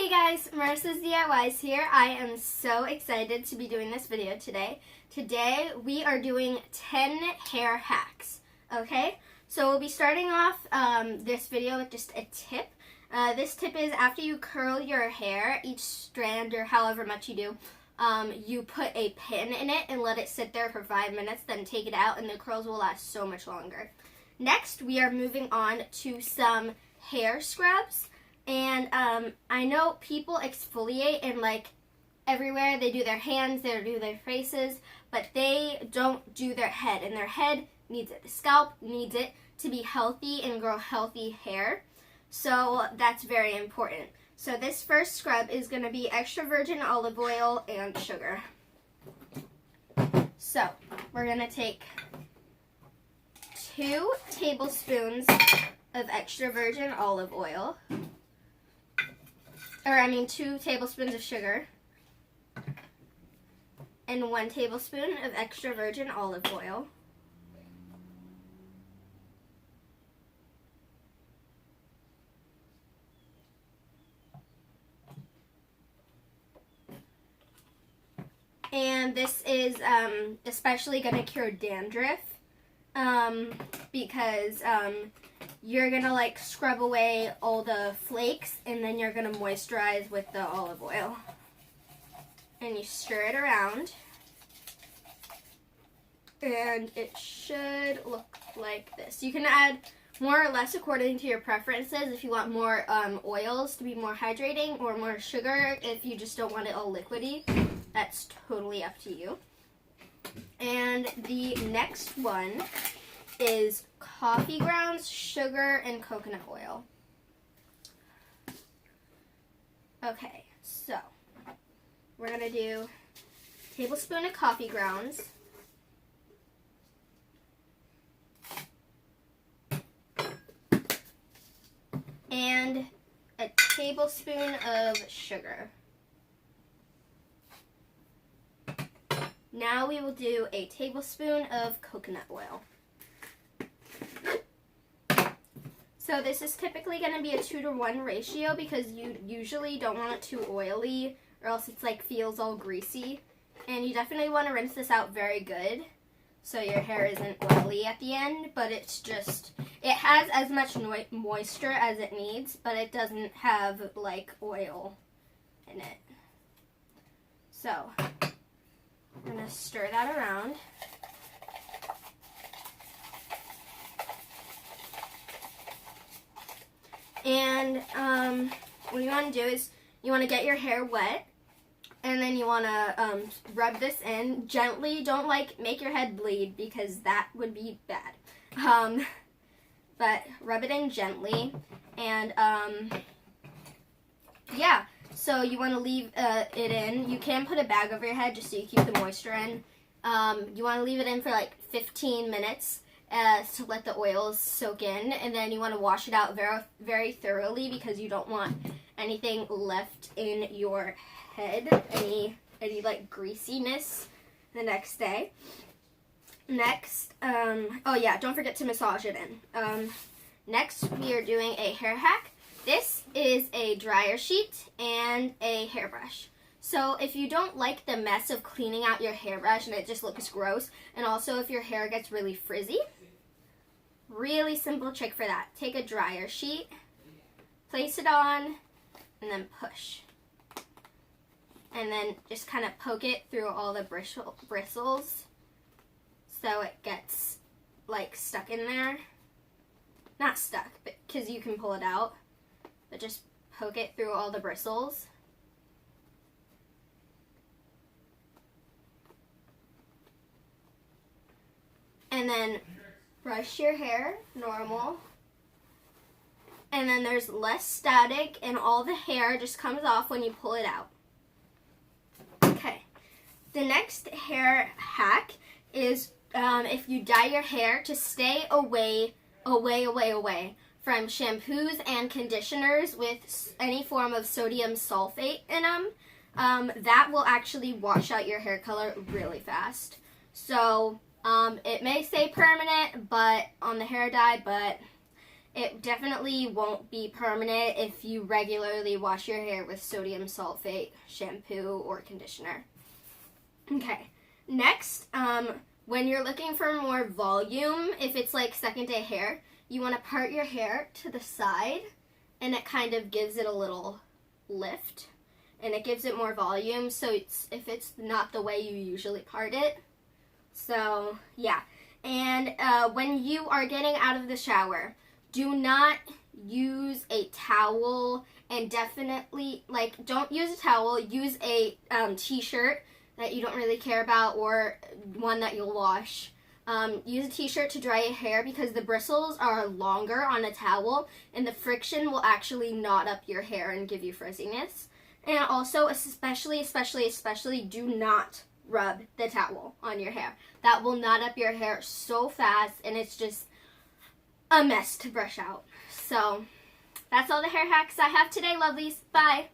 Hey guys, Marissa's DIYs here. I am so excited to be doing this video today. Today we are doing 10 hair hacks, okay? So we'll be starting off this video with just a tip. This tip is after you curl your hair, each strand or however much you do, you put a pin in it and let it sit there for 5 minutes, then take it out and the curls will last so much longer. Next, we are moving on to some hair scrubs. And I know people exfoliate and like everywhere. They do their hands, they do their faces, but they don't do their head. And their head needs it. The scalp needs it to be healthy and grow healthy hair. So that's very important. So this first scrub is going to be extra virgin olive oil and sugar. So we're going to take 2 tablespoons of extra virgin olive oil. 2 tablespoons of sugar and 1 tablespoon of extra virgin olive oil. And this is especially going to cure dandruff because you're going to like scrub away all the flakes and then you're going to moisturize with the olive oil. And you stir it around. And it should look like this. You can add more or less according to your preferences. If you want more oils to be more hydrating or more sugar if you just don't want it all liquidy. That's totally up to you. And the next one is coffee grounds, sugar, and coconut oil. Okay, so we're going to do a tablespoon of coffee grounds, and a tablespoon of sugar. Now we will do a tablespoon of coconut oil. So this is typically going to be a 2-to-1 ratio because you usually don't want it too oily or else it's like feels all greasy. And you definitely want to rinse this out very good so your hair isn't oily at the end, but it's just, it has as much moisture as it needs, but it doesn't have like oil in it. So I'm going to stir that around. And what you want to do is you want to get your hair wet, and then you want to rub this in gently. Don't like make your head bleed because that would be bad. But rub it in gently, and yeah. So you want to leave it in. You can put a bag over your head just so you keep the moisture in. You want to leave it in for like 15 minutes. To let the oils soak in, and then you want to wash it out very, very thoroughly because you don't want anything left in your head, any like greasiness the next day. Next, oh yeah, don't forget to massage it in. Next, we are doing a hair hack. This is a dryer sheet and a hairbrush. So if you don't like the mess of cleaning out your hairbrush and it just looks gross, and also if your hair gets really frizzy, really simple trick for that. Take a dryer sheet, place it on, and then push. And then just kind of poke it through all the bristles so it gets like stuck in there. Not stuck, but because you can pull it out. But just poke it through all the bristles. And then brush your hair normal, and then there's less static and all the hair just comes off when you pull it out. Okay, the next hair hack is if you dye your hair, to stay away from shampoos and conditioners with any form of sodium sulfate in them. That will actually wash out your hair color really fast. So it may say permanent but on the hair dye, but It definitely won't be permanent if you regularly wash your hair with sodium sulfate shampoo or conditioner. Okay, next, when you're looking for more volume, if it's like second day hair, you want to part your hair to the side, and it kind of gives it a little lift, and it gives it more volume, so if it's not the way you usually part it. So, yeah. And when you are getting out of the shower, do not use a towel, and definitely, like, don't use a towel. Use a t-shirt that you don't really care about, or one that you'll wash. Use a t-shirt to dry your hair, because the bristles are longer on a towel, and the friction will actually knot up your hair and give you frizziness. And also, especially, do not rub the towel on your hair. That will knot up your hair so fast, and it's just a mess to brush out. So, that's all the hair hacks I have today, lovelies. Bye!